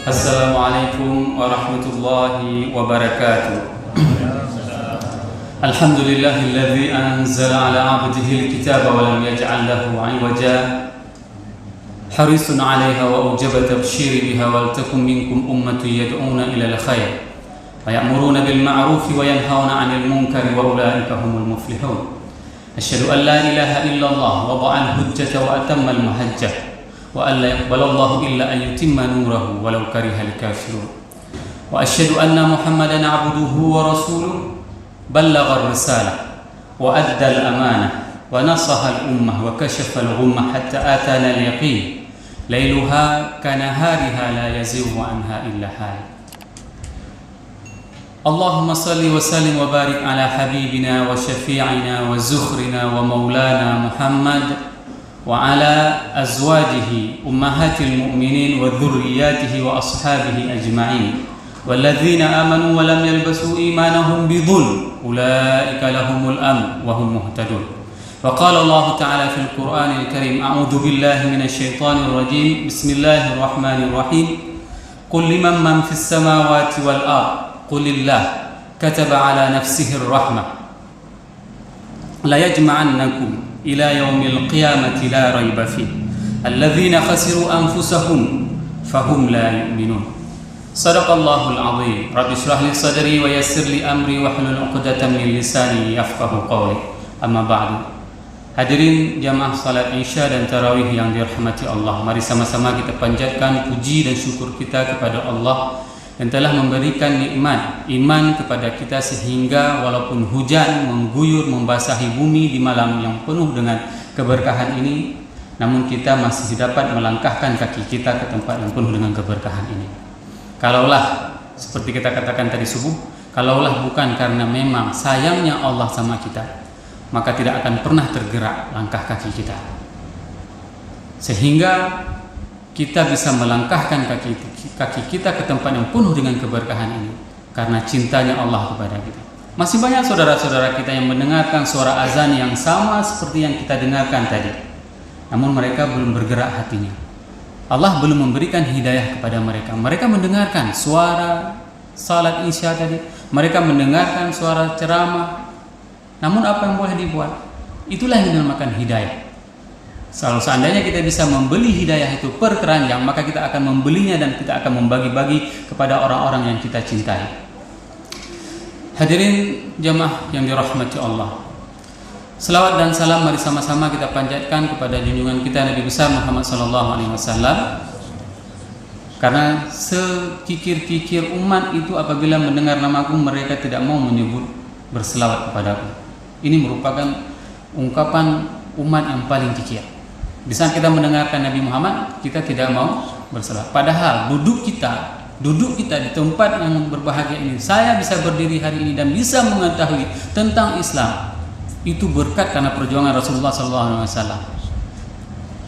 Assalamualaikum warahmatullahi wabarakatuh. Alhamdulillahilladzi anzala ala 'abdihi al-kitaba wa lam yaj'al lahu 'iwaja. Harisun 'alaiha wa ujaba tabshiri biha wal takum minkum ummatun yad'una ila al-khair wa ya'muruna bil ma'ruf wa yanhauna 'anil munkari wa ulaika humul muflihun. Asyhadu an la ilaha illallah wa wada'a al-hujjata wa atamma al-mahajjah. Wa an la yaqbalallahu illa an yutimma nurahu walau karihal kafirun. Wa asyhadu anna Muhammadan 'abduhu wa rasuluhu ballagha ar-risalah wa adda al-amanah wa nasaha al-ummah wa kashafa al-ghummah hatta atana al-yaqin lailuha kanahariha la yazighu anha illa halik. Allahumma salli wa sallim wa barik ala habibina wa syafi'ina wa zukhrina wa maulana Muhammad wa ala azwajihi ummahatil mu'minin wa dhurriyyatihi wa ashabihi ajma'in walladzina amanu wa lam yalbasu imanahum bidhulm ulaika lahumul amn wa hum muhtadun. Wa qala Allah ta'ala fil Qur'anil Karim a'udzu billahi minasy syaithanir rajim bismillahirrahmanirrahim qul liman man fis samawati wal ard qulillah kataba ala nafsihi ar-rahmah la yajma'annakum ila yaumil qiyamati la raiba fi alladzina khasiru anfusahum fahum la yu'minun. Shadaqallahul azim. Rabbi shrah li sadri wa yassir li amri wa hlul 'uqdatam min lisani yafqahu qawli. Amma ba'du. Hadirin jamaah salat Isya dan tarawih yang dirahmati Allah, mari sama-sama kita panjatkan puji dan syukur kita kepada Allah yang telah memberikan nikmat iman kepada kita sehingga walaupun hujan mengguyur membasahi bumi di malam yang penuh dengan keberkahan ini, namun kita masih dapat melangkahkan kaki kita ke tempat yang penuh dengan keberkahan ini. Kalaulah seperti kita katakan tadi subuh, kalaulah bukan karena memang sayangnya Allah sama kita, maka tidak akan pernah tergerak langkah kaki kita sehingga kita bisa melangkahkan kaki kita ke tempat yang penuh dengan keberkahan ini karena cintanya Allah kepada kita. Masih banyak saudara-saudara kita yang mendengarkan suara azan yang sama seperti yang kita dengarkan tadi, namun mereka belum bergerak hatinya. Allah belum memberikan hidayah kepada mereka. Mereka mendengarkan suara salat Isya tadi, mereka mendengarkan suara ceramah, namun apa yang boleh dibuat? Itulah yang dinamakan hidayah. Kalau seandainya kita bisa membeli hidayah itu per keranjang, maka kita akan membelinya dan kita akan membagi-bagi kepada orang-orang yang kita cintai. Hadirin jamaah yang dirahmati Allah, selawat dan salam mari sama-sama kita panjatkan kepada junjungan kita Nabi besar Muhammad SAW. Karena sekikir-kikir umat itu apabila mendengar namaku mereka tidak mau menyebut berselawat kepadaku. Ini merupakan ungkapan umat yang paling kikir. Di saat kita mendengarkan Nabi Muhammad, kita tidak mau berselawat. Padahal duduk kita di tempat yang berbahagia ini, saya bisa berdiri hari ini dan bisa mengetahui tentang Islam, itu berkat karena perjuangan Rasulullah SAW.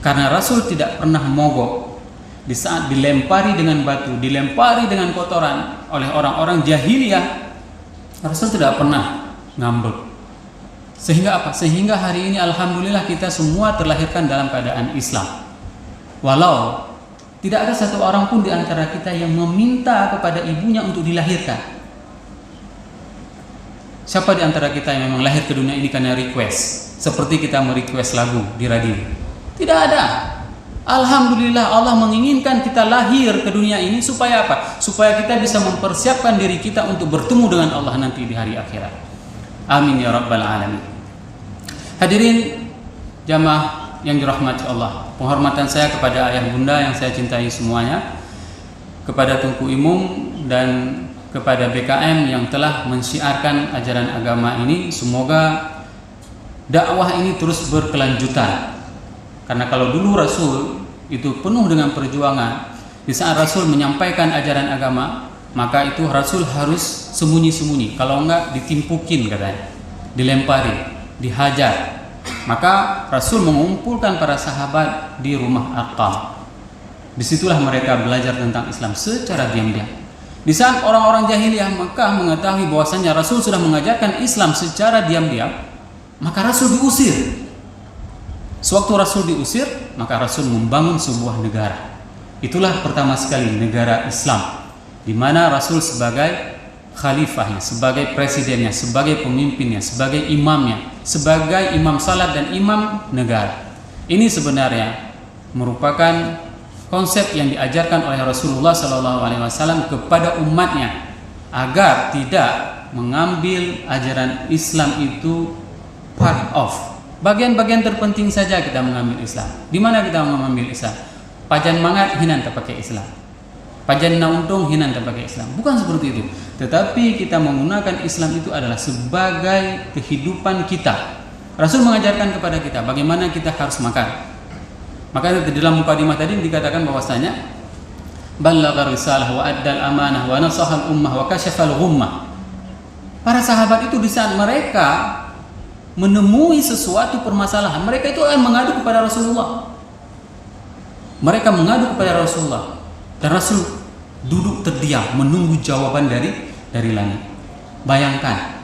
Karena Rasul tidak pernah mogok di saat dilempari dengan batu, dilempari dengan kotoran oleh orang-orang jahiliyah, Rasul tidak pernah ngambek. Sehingga apa? Sehingga hari ini alhamdulillah kita semua terlahirkan dalam keadaan Islam. Walau tidak ada satu orang pun di antara kita yang meminta kepada ibunya untuk dilahirkan. Siapa di antara kita yang memang lahir ke dunia ini karena request? Seperti kita merequest lagu di radio. Tidak ada. Alhamdulillah Allah menginginkan kita lahir ke dunia ini supaya apa? Supaya kita bisa mempersiapkan diri kita untuk bertemu dengan Allah nanti di hari akhirat. Amin ya rabbal alamin. Hadirin jamaah yang dirahmati Allah, penghormatan saya kepada ayah bunda yang saya cintai semuanya, kepada Tunku Imum dan kepada BKM yang telah mensiarkan ajaran agama ini. Semoga dakwah ini terus berkelanjutan. Karena kalau dulu Rasul itu penuh dengan perjuangan, di saat Rasul menyampaikan ajaran agama, maka itu Rasul harus sembunyi-sembunyi, kalau enggak ditimpukin katanya, dilempari, dihajar. Maka Rasul mengumpulkan para sahabat di rumah Arqam. Disitulah mereka belajar tentang Islam secara diam-diam. Di saat orang-orang jahiliyah Mekah mengetahui bahwasanya Rasul sudah mengajarkan Islam secara diam-diam, maka Rasul diusir. Sewaktu Rasul diusir, maka Rasul membangun sebuah negara. Itulah pertama sekali negara Islam, di mana Rasul sebagai khalifahnya, sebagai presidennya, sebagai pemimpinnya, sebagai imamnya, sebagai imam salat dan imam negara. Ini sebenarnya merupakan konsep yang diajarkan oleh Rasulullah SAW kepada umatnya agar tidak mengambil ajaran Islam itu part of, bagian-bagian terpenting saja kita mengambil Islam. Di mana kita mengambil Islam? Pajan mangat hinan tak pakai Islam, pajan na untung hinan tak pakai Islam. Bukan seperti itu. Tetapi kita menggunakan Islam itu adalah sebagai kehidupan kita. Rasul mengajarkan kepada kita bagaimana kita harus makan. Maka di dalam mukadimah tadi dikatakan bahwasanya ballagha risalah wa addal amanah wa nasahal ummah wa kashafal ghummah. Para sahabat itu di saat mereka menemui sesuatu permasalahan, mereka itu akan mengadu kepada Rasulullah. Mereka mengadu kepada Rasulullah dan Rasul duduk terdiam menunggu jawaban dari langit. Bayangkan,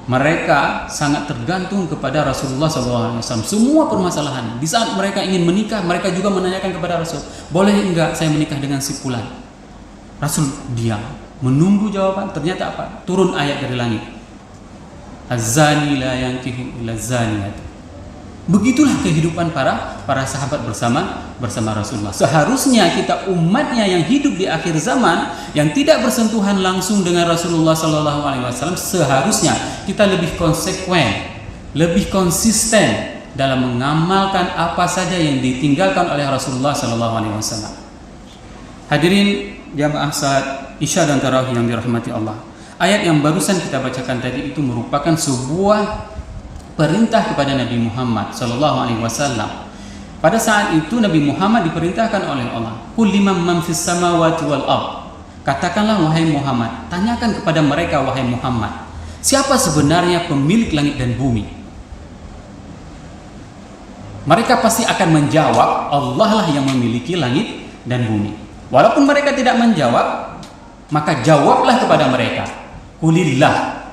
mereka sangat tergantung kepada Rasulullah SAW. Semua permasalahan di saat mereka ingin menikah, mereka juga menanyakan kepada Rasul, boleh enggak saya menikah dengan si fulan? Rasul diam menunggu jawaban. Ternyata apa? Turun ayat dari langit, az-zani la yankihu illa zaniyat. Begitulah kehidupan para sahabat bersama Rasulullah. Seharusnya kita umatnya yang hidup di akhir zaman, yang tidak bersentuhan langsung dengan Rasulullah SAW, seharusnya kita lebih konsekuen, lebih konsisten dalam mengamalkan apa saja yang ditinggalkan oleh Rasulullah SAW. Hadirin jamaah salat Isya dan Tarawih yang dirahmati Allah. Ayat yang barusan kita bacakan tadi itu merupakan sebuah perintah kepada Nabi Muhammad SAW. Pada saat itu Nabi Muhammad diperintahkan oleh Allah, qul liman man fis samawati wal ard. Katakanlah wahai Muhammad, tanyakan kepada mereka wahai Muhammad, siapa sebenarnya pemilik langit dan bumi? Mereka pasti akan menjawab, Allah lah yang memiliki langit dan bumi. Walaupun mereka tidak menjawab, maka jawablah kepada mereka, qulillah,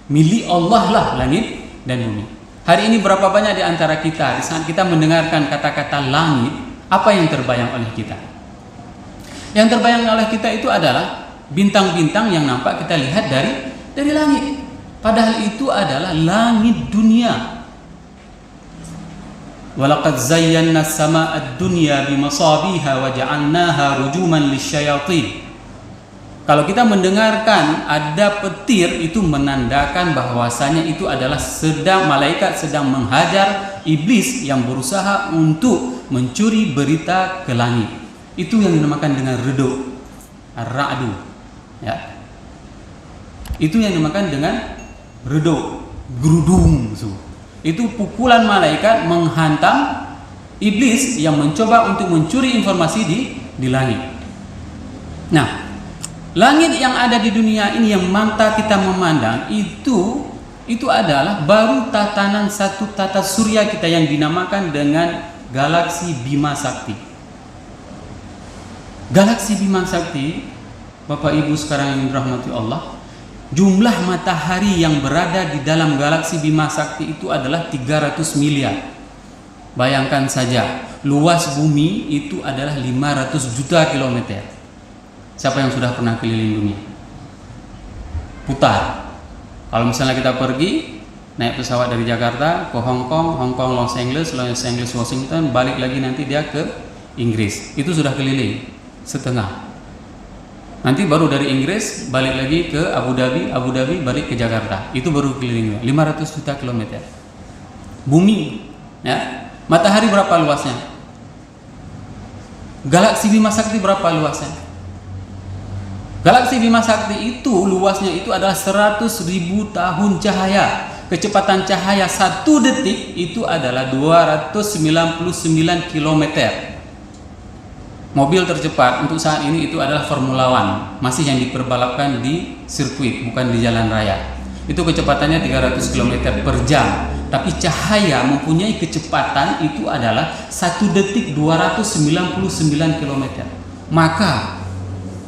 milik Allah lah langit dan bumi. Hari ini berapa banyak di antara kita, di saat kita mendengarkan kata-kata langit, apa yang terbayang oleh kita? Yang terbayang oleh kita itu adalah bintang-bintang yang nampak kita lihat dari langit. Padahal itu adalah langit dunia. Walaqad zayyana as-samaa'a ad-dunya bimasabiha wa ja'alnaha rujuman lisyayatin. Kalau kita mendengarkan ada petir, itu menandakan bahwasanya itu adalah malaikat sedang menghajar iblis yang berusaha untuk mencuri berita ke langit. Itu yang dinamakan dengan redu, ar-ra'du, ya. Itu yang dinamakan dengan redu, gerudung. Itu pukulan malaikat menghantam iblis yang mencoba untuk mencuri informasi di langit. Nah, langit yang ada di dunia ini yang mata kita memandang itu adalah baru tatanan satu tata surya kita yang dinamakan dengan galaksi Bima Sakti. Galaksi Bima Sakti, Bapak Ibu sekarang yang dirahmati Allah, jumlah matahari yang berada di dalam galaksi Bima Sakti itu adalah 300 miliar. Bayangkan saja, luas bumi itu adalah 500 juta kilometer. Siapa yang sudah pernah keliling dunia? Putar. Kalau misalnya kita pergi naik pesawat dari Jakarta ke Hong Kong, Los Angeles, Washington, balik lagi nanti dia ke Inggris. Itu sudah keliling setengah. Nanti baru dari Inggris balik lagi ke Abu Dhabi balik ke Jakarta. Itu baru keliling 500 juta kilometer. Bumi, ya. Matahari berapa luasnya? Galaksi Bima Sakti berapa luasnya? Galaksi Bima Sakti itu luasnya itu adalah 100.000 tahun cahaya. Kecepatan cahaya 1 detik itu adalah 299 km. Mobil tercepat untuk saat ini itu adalah Formula One, masih yang diperbalapkan di sirkuit, bukan di jalan raya. Itu kecepatannya 300 km per jam. Tapi cahaya mempunyai kecepatan itu adalah 1 detik 299 km.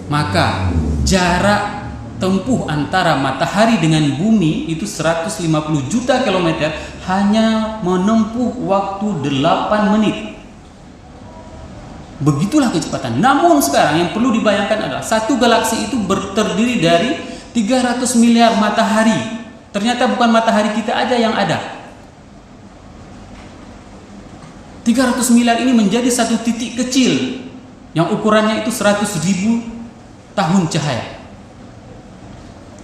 Maka jarak tempuh antara matahari dengan bumi itu 150 juta kilometer hanya menempuh waktu 8 menit. Begitulah kecepatan. Namun sekarang yang perlu dibayangkan adalah satu galaksi itu terdiri dari 300 miliar matahari. Ternyata bukan matahari kita aja yang ada. 300 miliar ini menjadi satu titik kecil yang ukurannya itu 100.000 tahun cahaya.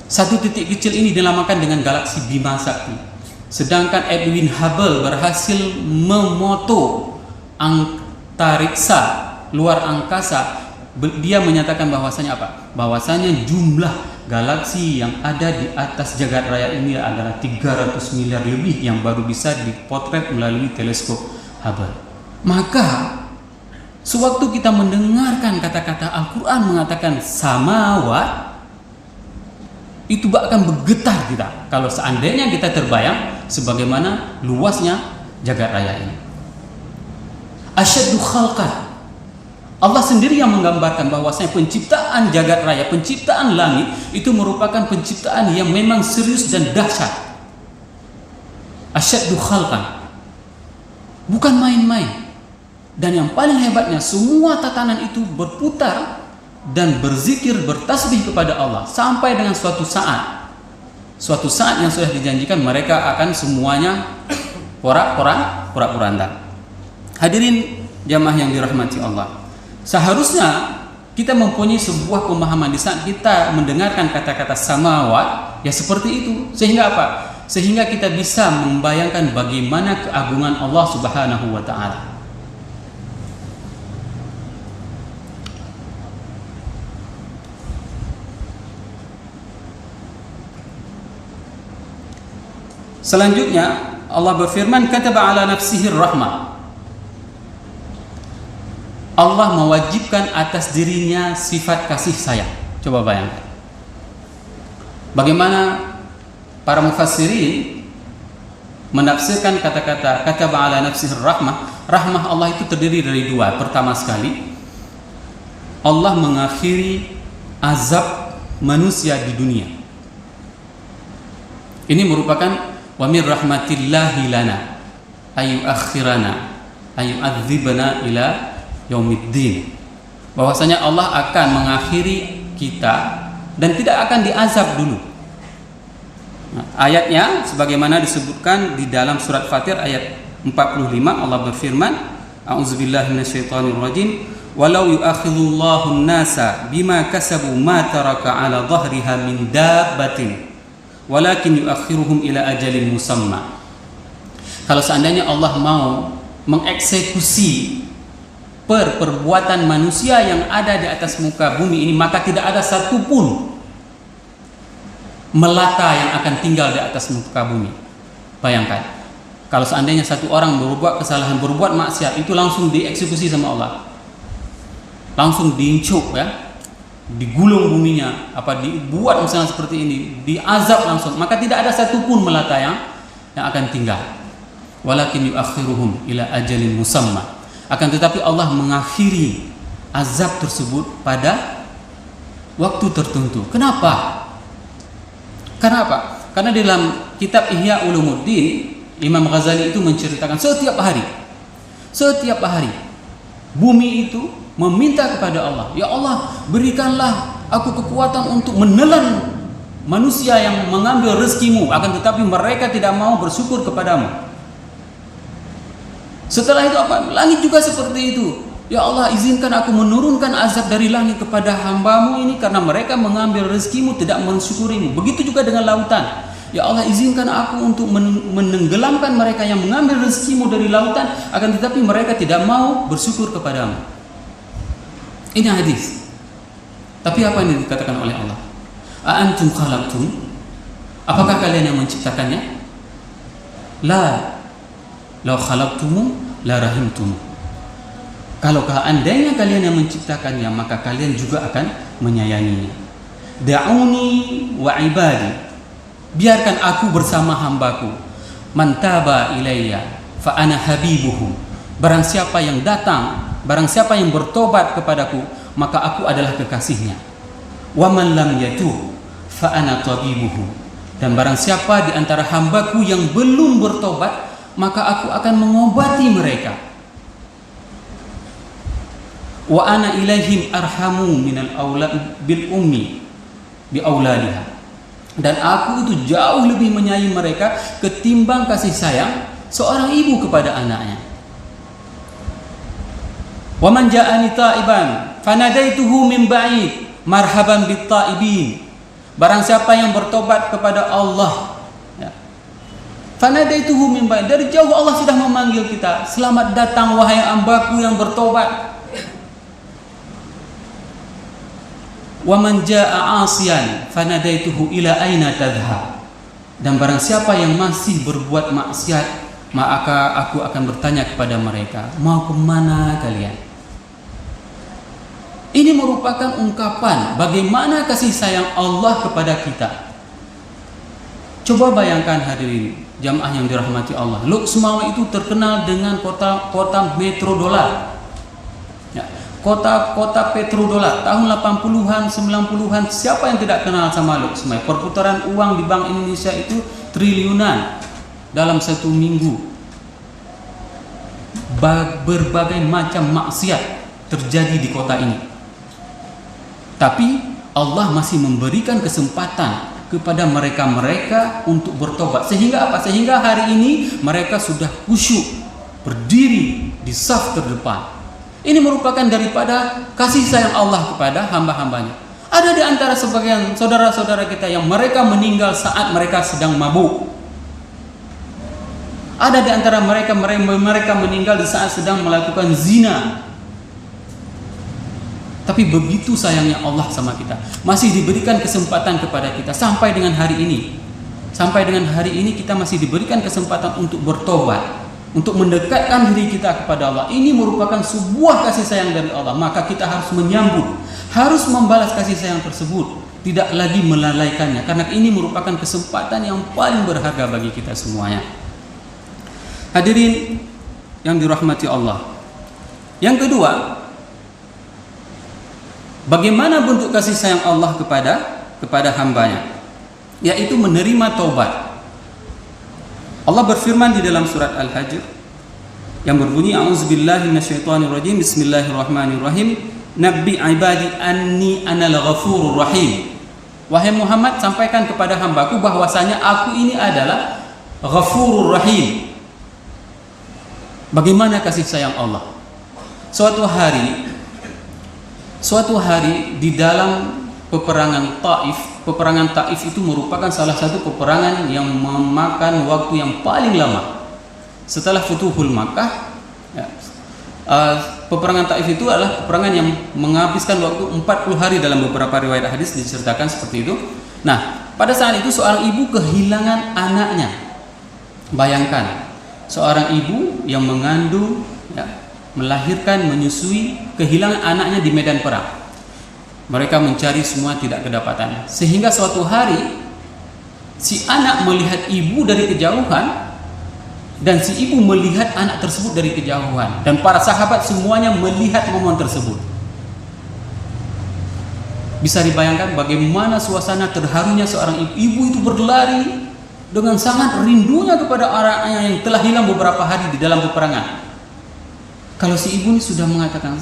Satu titik kecil ini dinamakan dengan galaksi Bima Sakti. Sedangkan Edwin Hubble berhasil memoto antariksa, luar angkasa. Dia menyatakan bahwasanya apa? Bahwasanya jumlah galaksi yang ada di atas jagat raya ini adalah 300 miliar lebih yang baru bisa dipotret melalui teleskop Hubble. Maka sewaktu kita mendengarkan kata-kata Al-Quran mengatakan samawat, itu akan bergetar kita kalau seandainya kita terbayang sebagaimana luasnya jagat raya ini. Asyaddu khalqan, Allah sendiri yang menggambarkan bahwasanya penciptaan jagat raya, penciptaan langit itu merupakan penciptaan yang memang serius dan dahsyat. Asyaddu khalqan, bukan main-main. Dan yang paling hebatnya, semua tatanan itu berputar dan berzikir, bertasbih kepada Allah sampai dengan suatu saat yang sudah dijanjikan mereka akan semuanya porak-poranda. Hadirin jamaah yang dirahmati Allah, seharusnya kita mempunyai sebuah pemahaman di saat kita mendengarkan kata-kata samawat ya seperti itu, sehingga apa? Sehingga kita bisa membayangkan bagaimana keagungan Allah Subhanahu wa taala. Selanjutnya Allah berfirman, kataba ala nafsihi rahmah. Allah mewajibkan atas dirinya sifat kasih sayang. Coba bayangkan bagaimana para mufassirin menafsirkan kata-kata kataba ala nafsihi rahmah. Rahmah Allah itu terdiri dari dua. Pertama sekali, Allah mengakhiri azab manusia di dunia. Ini merupakan wa min rahmatillahi lana ayu akhirana ayu adzibana ila yaumiddin, bahwasanya Allah akan mengakhiri kita dan tidak akan diazab dulu. Ayatnya sebagaimana disebutkan di dalam surat Fatir ayat 45, Allah berfirman, a'udzubillahi minasyaitonir rajim, walau yu'akhidullahu an-nasa bima kasabu ma taraka 'ala dhahriha min dabbatin walakin yu'akhiruhum ila ajalin musamma. Kalau seandainya Allah mau mengeksekusi perbuatan manusia yang ada di atas muka bumi ini, maka tidak ada satupun melata yang akan tinggal di atas muka bumi. Bayangkan, kalau seandainya satu orang berbuat kesalahan, berbuat maksiat, itu langsung dieksekusi sama Allah, langsung diincuk ya, digulung buminya, apa dibuat misalnya seperti ini, diazab langsung, maka tidak ada satupun melata yang akan tinggal. Walakin yuakhiruhum ila ajalin musamma, akan tetapi Allah mengakhiri azab tersebut pada waktu tertentu. Kenapa? Karena di dalam kitab Ihya Ulumuddin, Imam Ghazali itu menceritakan setiap hari bumi itu meminta kepada Allah, ya Allah, berikanlah aku kekuatan untuk menelan manusia yang mengambil rezekimu, akan tetapi mereka tidak mau bersyukur kepadamu. Setelah itu apa? Langit juga seperti itu. Ya Allah, izinkan aku menurunkan azab dari langit kepada hambamu ini karena mereka mengambil rezekimu, tidak mensyukurimu. Begitu juga dengan lautan. Ya Allah, izinkan aku untuk menenggelamkan mereka yang mengambil rezekimu dari lautan, akan tetapi mereka tidak mau bersyukur kepadamu. Ini hadis. Tapi apa yang dikatakan oleh Allah? A'antum khalaqtum? Apakah kalian yang menciptakannya? La. Law khalaqtumu la rahimtum. Kalau andainya kalian yang menciptakannya, maka kalian juga akan menyayanginya. Da'uni wa ibadi. Biarkan aku bersama hambaku. Man taba ilayya fa ana habibuhu. Barang siapa yang datang, barang siapa yang bertobat kepadaku, maka aku adalah kekasihnya. Wa man lam yatub fa ana tabibuhu. Dan barang siapa di antara hambaku yang belum bertobat, maka aku akan mengobati mereka. wa ana ilaihim arhamu minal aulad bil ummi bi auladiha. Dan aku itu jauh lebih menyayangi mereka ketimbang kasih sayang seorang ibu kepada anaknya. Wa man ja'ani ta'iban fanadaituhu min ba'id marhaban bit ta'ibin. Barang siapa yang bertobat kepada Allah, ya, fanadaituhu min ba'id, dari jauh Allah sudah memanggil kita, selamat datang wahai hambaku yang bertobat. Wa man jaa'a 'asiyan fanadaituhu ila aina tadhhab. Dan barang siapa yang masih berbuat maksiat, maka aku akan bertanya kepada mereka, mau kemana kalian? Ini merupakan ungkapan bagaimana kasih sayang Allah kepada kita. Coba bayangkan hadirin jamaah yang dirahmati Allah, Luxmawa itu terkenal dengan kota metrodolar. Ya, kota petrodolar tahun 80-an, 90-an, siapa yang tidak kenal sama Luxmai? Perputaran uang di Bank Indonesia itu triliunan dalam satu minggu. Berbagai macam maksiat terjadi di kota ini. Tapi Allah masih memberikan kesempatan kepada mereka-mereka untuk bertobat. Sehingga apa? Sehingga hari ini mereka sudah khusyuk berdiri di saf terdepan. Ini merupakan daripada kasih sayang Allah kepada hamba-hambanya. Ada di antara sebagian saudara-saudara kita yang mereka meninggal saat mereka sedang mabuk. Ada di antara mereka meninggal di saat sedang melakukan zina. Tapi begitu sayangnya Allah sama kita, masih diberikan kesempatan kepada kita sampai dengan hari ini. Sampai dengan hari ini kita masih diberikan kesempatan untuk bertobat, untuk mendekatkan diri kita kepada Allah. Ini merupakan sebuah kasih sayang dari Allah. Maka kita harus menyambut, harus membalas kasih sayang tersebut, tidak lagi melalaikannya, karena ini merupakan kesempatan yang paling berharga bagi kita semuanya. Hadirin yang dirahmati Allah, yang kedua, bagaimana bentuk kasih sayang Allah kepada hambanya, yaitu menerima taubat. Allah berfirman di dalam surat Al-Hajr yang berbunyi, a'udzubillahi minasyaitonirrajim, bismillahirrahmanirrahim, nabbi ibadi anni anal ghafurur rahim. Wahai Muhammad, sampaikan kepada hambaku bahwasanya aku ini adalah ghafurur rahim. Bagaimana kasih sayang Allah? Suatu hari di dalam peperangan Taif itu merupakan salah satu peperangan yang memakan waktu yang paling lama setelah Futuhul Makkah. Ya, peperangan Taif itu adalah peperangan yang menghabiskan waktu 40 hari dalam beberapa riwayat hadis diceritakan seperti itu. Nah, pada saat itu seorang ibu kehilangan anaknya. Bayangkan, seorang ibu yang mengandung, ya, melahirkan, menyusui, kehilangan anaknya di medan perang. Mereka mencari semua tidak kedapatan. Sehingga suatu hari si anak melihat ibu dari kejauhan dan si ibu melihat anak tersebut dari kejauhan, dan para sahabat semuanya melihat momen tersebut. Bisa dibayangkan bagaimana suasana terharunya seorang ibu itu berlari dengan sangat rindunya kepada anaknya yang telah hilang beberapa hari di dalam peperangan. Kalau si ibu ini sudah mengatakan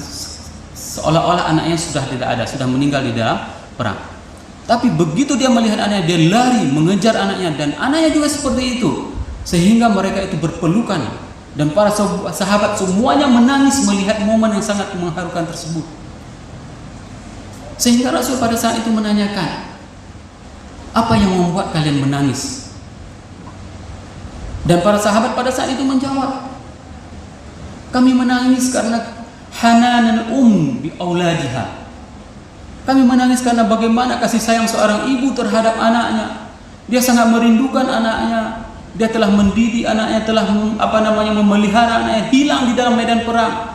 seolah-olah anaknya sudah tidak ada, sudah meninggal di dalam perang. Tapi begitu dia melihat anaknya, dia lari mengejar anaknya, dan anaknya juga seperti itu. Sehingga mereka itu berpelukan, dan para sahabat semuanya menangis melihat momen yang sangat mengharukan tersebut. Sehingga Rasul pada saat itu menanyakan, apa yang membuat kalian menangis? Dan para sahabat pada saat itu menjawab, kami menangis karena hananan bi auladiha. Kami menangis karena bagaimana kasih sayang seorang ibu terhadap anaknya. Dia sangat merindukan anaknya. Dia telah mendidik anaknya, telah memelihara anaknya, hilang di dalam medan perang.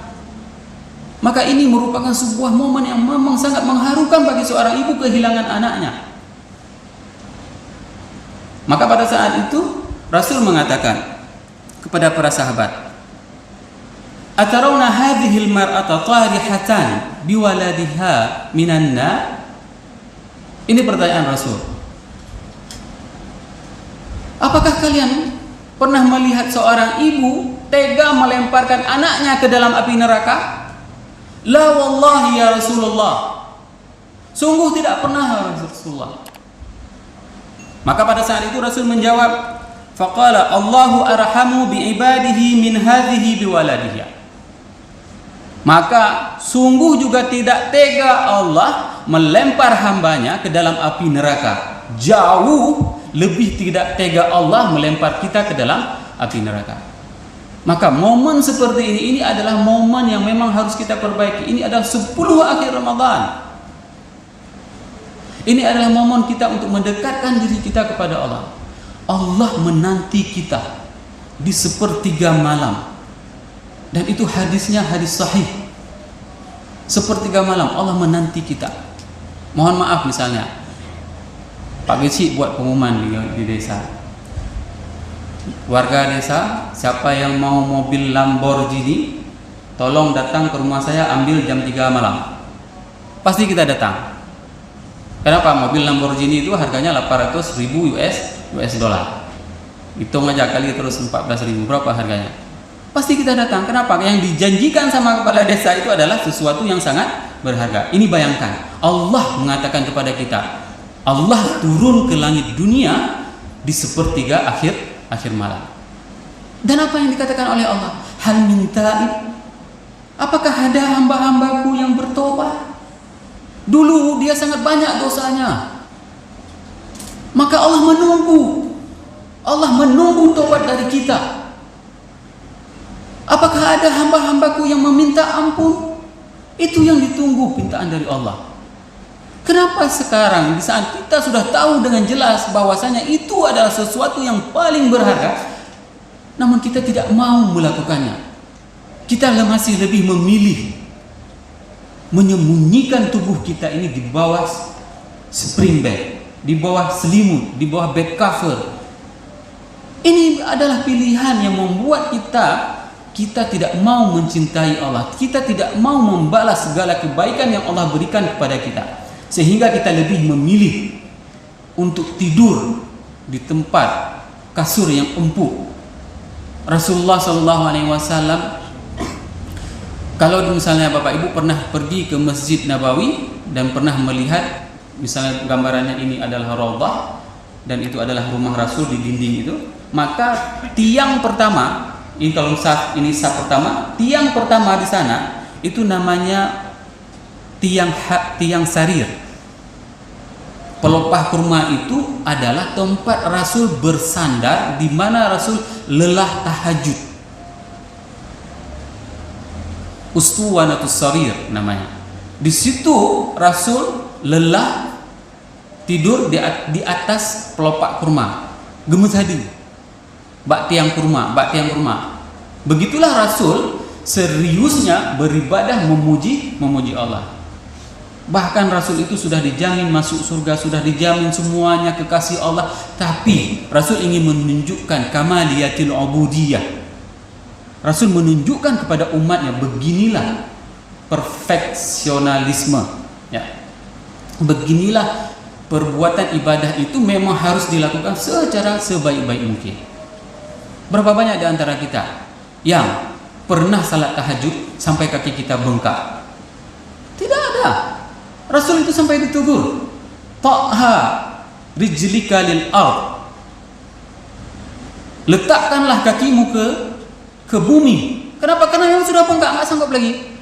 Maka ini merupakan sebuah momen yang memang sangat mengharukan bagi seorang ibu kehilangan anaknya. Maka pada saat itu Rasul mengatakan kepada para sahabat, atarawna hadhil mar'ata tarihatan biwaladiha minan nar? Ini pertanyaan Rasul. Apakah kalian pernah melihat seorang ibu tega melemparkan anaknya ke dalam api neraka? La wallahi ya Rasulullah, sungguh tidak pernah ya Rasulullah. Maka pada saat itu Rasul menjawab, faqala Allahu arhamu biibadihi min hadhihi biwaladihi. Maka sungguh juga tidak tega Allah melempar hambanya ke dalam api neraka. Jauh lebih tidak tega Allah melempar kita ke dalam api neraka. Maka momen seperti ini adalah momen yang memang harus kita perbaiki. Ini adalah 10 akhir Ramadan. Ini adalah momen kita untuk mendekatkan diri kita kepada Allah. Allah menanti kita di sepertiga malam. Dan itu hadisnya hadis sahih. Sepertiga malam Allah menanti kita. Mohon maaf misalnya Pak Geci buat pengumuman di desa. Warga desa, siapa yang mau mobil Lamborghini, tolong datang ke rumah saya ambil jam 3 malam. Pasti kita datang. Kenapa? Mobil Lamborghini itu harganya 800.000 US dollar. Hitung aja kali terus 14.000, berapa harganya? Pasti kita datang. Kenapa? Yang dijanjikan sama kepala desa itu adalah sesuatu yang sangat berharga. Ini bayangkan, Allah mengatakan kepada kita, Allah turun ke langit dunia di sepertiga akhir malam. Dan apa yang dikatakan oleh Allah? Hal min taib? Apakah ada hamba-hambaku yang bertobat? Dulu dia sangat banyak dosanya. Maka Allah menunggu tobat dari kita. Apakah ada hamba-hambaku yang meminta ampun? Itu yang ditunggu pintaan dari Allah. Kenapa sekarang di saat kita sudah tahu dengan jelas bahwasanya itu adalah sesuatu yang paling berharga, namun kita tidak mau melakukannya? Kita masih lebih memilih menyembunyikan tubuh kita ini di bawah spring bed, di bawah selimut, di bawah bed cover. Ini adalah pilihan yang membuat kita tidak mau mencintai Allah. Kita tidak mau membalas segala kebaikan yang Allah berikan kepada kita, sehingga kita lebih memilih untuk tidur di tempat kasur yang empuk. Rasulullah SAW, kalau misalnya Bapak Ibu pernah pergi ke Masjid Nabawi dan pernah melihat, misalnya gambarannya ini adalah raudhah dan itu adalah rumah Rasul di dinding itu, maka tiang pertama, ini kalau ini saf pertama, tiang pertama di sana itu namanya tiang sarir. Pelepah kurma itu adalah tempat Rasul bersandar, di mana Rasul lelah tahajud. Ustuwanatus sarir namanya. Di situ Rasul lelah tidur di atas pelepah kurma. Gemes hadi. Bak tiang kurma. Begitulah Rasul seriusnya beribadah memuji Allah. Bahkan Rasul itu sudah dijamin masuk surga, sudah dijamin semuanya kekasih Allah, tapi Rasul ingin menunjukkan kamaliyatil ubudiyah. Rasul menunjukkan kepada umatnya, beginilah perfeksionalisme, ya. Beginilah perbuatan ibadah itu memang harus dilakukan secara sebaik-baik mungkin. Berapa banyak di antara kita yang pernah salat tahajud sampai kaki kita bengkak? Tidak ada. Rasul itu sampai ditegur, ta'ha rijlika lil ard, letakkanlah kakimu ke bumi. Kenapa? Karena yang sudah bengkak, nggak sanggup lagi.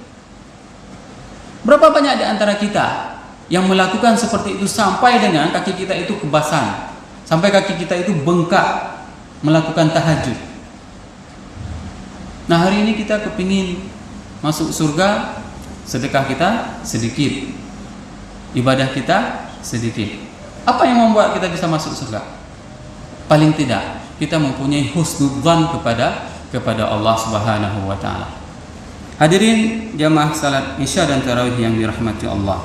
Berapa banyak di antara kita yang melakukan seperti itu sampai dengan kaki kita itu kebasan, sampai kaki kita itu bengkak melakukan tahajud. Nah, hari ini kita kepingin masuk surga, sedekah kita sedikit, ibadah kita sedikit. Apa yang membuat kita bisa masuk surga? Paling tidak kita mempunyai husnudzan kepada Allah Subhanahu wa taala. Hadirin jamaah salat Isya dan tarawih yang dirahmati Allah.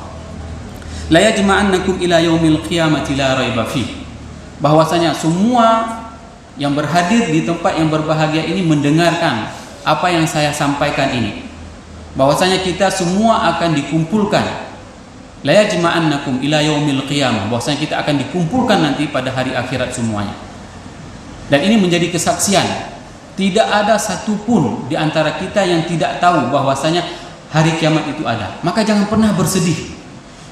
La yajma'annakum ila yaumil qiyamati la raiba fi. Bahwasanya semua yang berhadir di tempat yang berbahagia ini mendengarkan apa yang saya sampaikan ini. Bahwasanya kita semua akan dikumpulkan. La yajma'annakum ila yaumil qiyamah. Bahwasanya kita akan dikumpulkan nanti pada hari akhirat semuanya. Dan ini menjadi kesaksian. Tidak ada satupun di antara kita yang tidak tahu bahwasanya hari kiamat itu ada. Maka jangan pernah bersedih.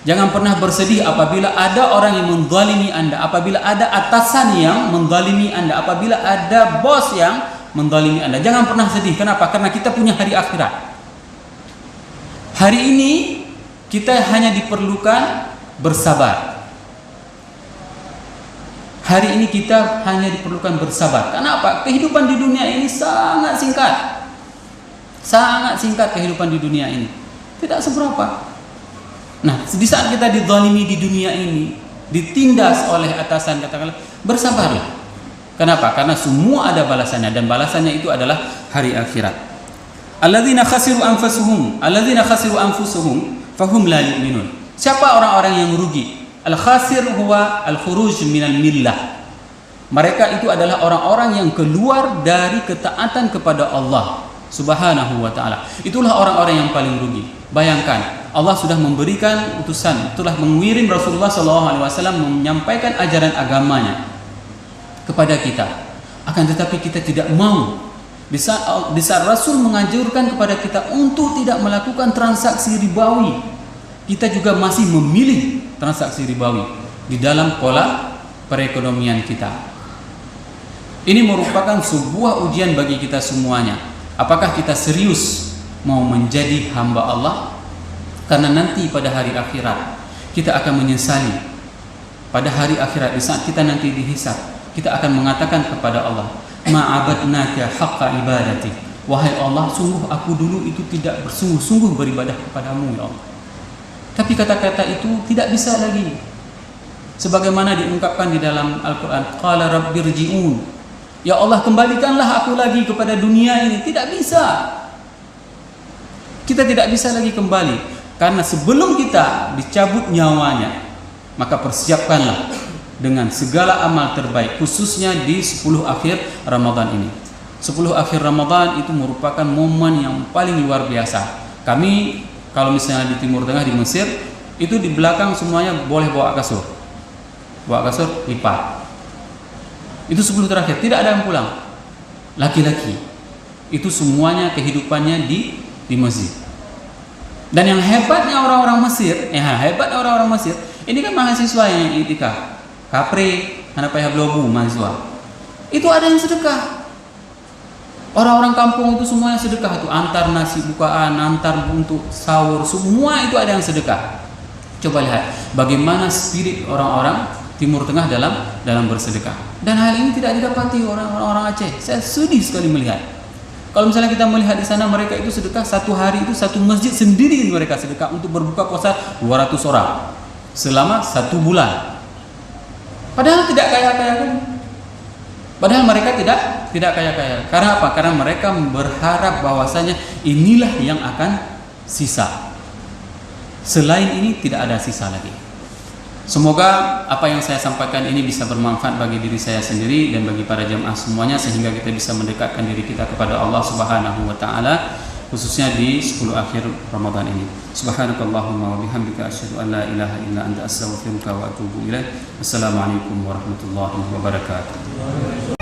Jangan pernah bersedih apabila ada orang yang menzalimi Anda, apabila ada atasan yang menzalimi Anda, apabila ada bos yang menzalimi Anda. Jangan pernah sedih. Kenapa? Karena kita punya hari akhirat. Hari ini kita hanya diperlukan bersabar. Hari ini kita hanya diperlukan bersabar. Kenapa? Kehidupan di dunia ini sangat singkat. Sangat singkat kehidupan di dunia ini. Tidak seberapa. Nah, di saat kita dizalimi di dunia ini, ditindas oleh atasan, katakanlah, bersabarlah. Kenapa? Karena semua ada balasannya, dan balasannya itu adalah hari akhirat. Alladzina khasiru anfusahum fahum la yu'minun. Siapa orang-orang yang rugi? Al-khasir huwa al-khuruj minal millah. Mereka itu adalah orang-orang yang keluar dari ketaatan kepada Allah Subhanahu wa ta'ala. Itulah orang-orang yang paling rugi. Bayangkan, Allah sudah memberikan utusan, telah mengirim Rasulullah SAW menyampaikan ajaran agamanya kepada kita. Akan tetapi kita tidak mau. Di saat Rasul menganjurkan kepada kita untuk tidak melakukan transaksi ribawi, kita juga masih memilih transaksi ribawi di dalam pola perekonomian kita. Ini merupakan sebuah ujian bagi kita semuanya. Apakah kita serius mau menjadi hamba Allah? Karena nanti pada hari akhirat kita akan menyesali. Pada hari akhirat, di saat kita nanti dihisab, kita akan mengatakan kepada Allah, ma'abadnaka haqqa ibadati. Wahai Allah, sungguh aku dulu itu tidak bersungguh-sungguh beribadah kepadamu ya Allah. Tapi kata-kata itu tidak bisa lagi. Sebagaimana diungkapkan di dalam Al-Quran, qala rabbirji'un. Ya Allah, kembalikanlah aku lagi kepada dunia ini. Tidak bisa. Kita tidak bisa lagi kembali. Karena sebelum kita dicabut nyawanya, maka persiapkanlah dengan segala amal terbaik, khususnya di 10 akhir Ramadan ini. 10 akhir Ramadan itu merupakan momen yang paling luar biasa. Kami kalau misalnya di Timur Tengah, di Mesir, itu di belakang semuanya boleh bawa kasur. Bawa kasur lipat. Itu 10 terakhir, tidak ada yang pulang. Laki-laki. Itu semuanya kehidupannya di masjid. Dan yang hebatnya orang-orang Mesir, ini kan mahasiswa yang iktikaf. Kapre, anak payah blobu mahasiswa. Itu ada yang sedekah. Orang-orang kampung itu semuanya sedekah tuh, antar nasi bukaan, antar untuk sahur, semua itu ada yang sedekah. Coba lihat bagaimana spirit orang-orang Timur Tengah dalam bersedekah. Dan hal ini tidak didapati orang-orang Aceh. Saya sedih sekali melihat. Kalau misalnya kita melihat di sana, mereka itu sedekah satu hari itu satu masjid sendiri mereka sedekah untuk berbuka puasa 200 orang selama 1 bulan. Padahal tidak kaya-kaya kan? Padahal mereka tidak kaya-kaya. Karena apa? Karena mereka berharap bahwasanya inilah yang akan sisa. Selain ini tidak ada sisa lagi. Semoga apa yang saya sampaikan ini bisa bermanfaat bagi diri saya sendiri dan bagi para jamaah semuanya, sehingga kita bisa mendekatkan diri kita kepada Allah Subhanahu wa ta'ala, khususnya di 10 akhir Ramadan ini. Subhanakallahumma wa bihamdika asyhadu an la ilaha illa anta astaghfiruka wa atubu ilaik. Assalamualaikum warahmatullahi wabarakatuh.